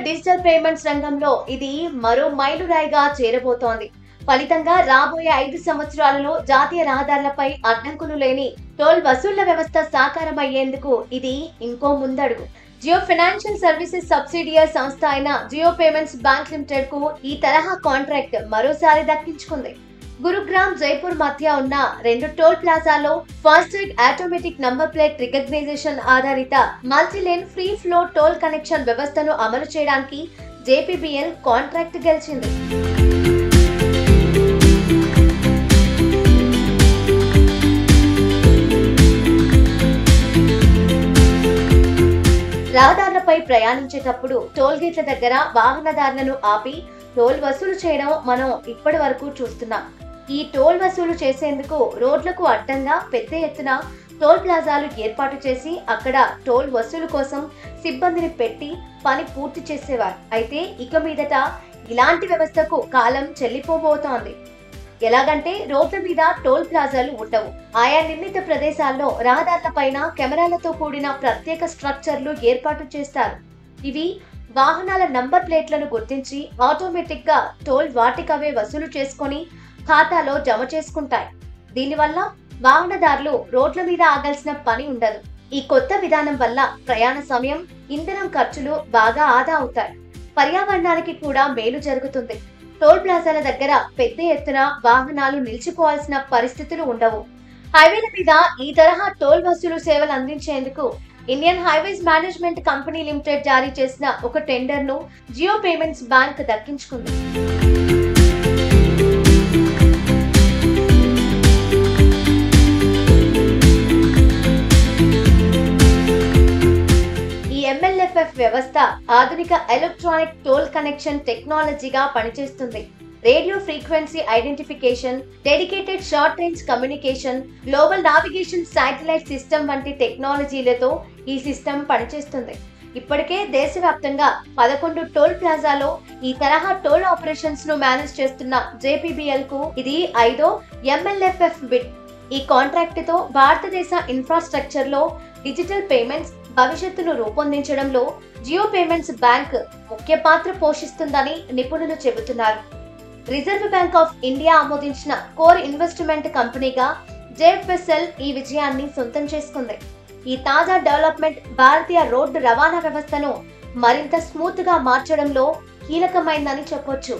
Digital payments రంగంలో ఇది మరో మైలురాయిగా చేరబోతోంది. ఫలితంగా రాబోయే 5 సంవత్సరాలలో జాతీయ రహదారులపై అడ్డంకులు లేని టోల్ వసూళ్ల వ్యవస్థ సాకారమయ్యేందుకు ఇది ఇంకో ముందడుగు. జియో ఫైనాన్షియల్ సర్వీసెస్ సబ్సిడియరీ సంస్థ అయిన జియో పేమెంట్స్ బ్యాంక్ లిమిటెడ్ కు ఈ తరహా కాంట్రాక్ట్ మరోసారి దక్కించుకుంది. గురుగ్రామ్, జైపూర్ మధ్య ఉన్న 2 టోల్ ప్లాజాల్లో FASTag automatic number plate recognition ఆధారిత multilane free flow toll connection వ్యవస్థను అమలు చేయడానికి జేపీబీఎల్ కాంట్రాక్ట్ గెలిచింది. రహదారులపై ప్రయాణించేటప్పుడు టోల్ గేట్ల దగ్గర వాహనదారులను ఆపి టోల్ వసూలు చేయడం మనం ఇప్పటి వరకు చూస్తున్నాం. ఈ టోల్ వసూలు చేసేందుకు రోడ్లకు అడ్డంగా పెద్ద ఎత్తున టోల్ ప్లాజాలు ఏర్పాటు చేసి అక్కడ టోల్ వసూలు కోసం సిబ్బందిని పెట్టి పని పూర్తి చేసేవారు. అయితే ఇక మీదట ఇలాంటి వ్యవస్థకు కాలం చెల్లిపోబోతోంది. ఎలాగంటే రోడ్ల మీద టోల్ ప్లాజాలు ఉండవు. ఆయా నిర్ణీత ప్రదేశాల్లో రహదారులపైన కెమెరాలతో కూడిన ప్రత్యేక స్ట్రక్చర్లు ఏర్పాటు చేస్తారు. ఇవి వాహనాల నంబర్ ప్లేట్లను గుర్తించి ఆటోమేటిక్ గా టోల్ వాటికవే వసూలు చేసుకుని ఖాతాలో జమ చేసుకుంటాయి. దీనివల్ల వాహనదారులు రోడ్ల మీద ఆగాల్సిన పని ఉండదు. ఈ కొత్త విధానం వల్ల ప్రయాణ సమయం, ఇంధనం ఖర్చులు బాగా ఆదా అవుతాయి. పర్యావరణానికి కూడా మేలు జరుగుతుంది. టోల్ ప్లాజాల దగ్గర పెద్ద ఎత్తున వాహనాలు నిలిచిపోవాల్సిన పరిస్థితులు ఉండవు. హైవేల మీద ఈ తరహా టోల్ వసూలు సేవలు అందించేందుకు Indian highways management company limited జారీ చేసిన ఒక టెండర్ను జియో పేమెంట్స్ బ్యాంక్ దక్కించుకుంది. MLFF వ్యవస్థ ఆధునిక ఎలక్ట్రానిక్ టోల్ కనెక్షన్ టెక్నాలజీగా పనిచేస్తుంది. Radio frequency identification, dedicated short range communication, global navigation satellite system వంటి టెక్నాలజీలతో ఈ సిస్టమ్ పనిచేస్తుంది. ఇప్పటికే దేశవ్యాప్తంగా 11 టోల్ ప్లాజాలో ఈ తరహా టోల్ ఆపరేషన్స్ ను మేనేజ్ చేస్తున్న జేపీబీఎల్ కు ఇది 5వ MLFF బిడ్. ఈ కాంట్రాక్ట్ తో భారతదేశ ఇన్ఫ్రాస్ట్రక్చర్ లో డిజిటల్ పేమెంట్స్ భవిష్యత్తును రూపొందించడంలో జియో పేమెంట్స్ బ్యాంక్ ముఖ్య పాత్ర పోషిస్తుందని నిపుణులు చెబుతున్నారు. రిజర్వ్ బ్యాంక్ ఆఫ్ ఇండియా ఆమోదించిన కోర్ ఇన్వెస్ట్మెంట్ కంపెనీగా జేఎఫ్ఎస్ఎల్ ఈ విజయాన్ని సొంతం చేసుకుంది. ఈ తాజా డెవలప్మెంట్ భారతీయ రోడ్డు రవాణా వ్యవస్థను మరింత స్మూత్ గా మార్చడంలో కీలకమైందని చెప్పొచ్చు.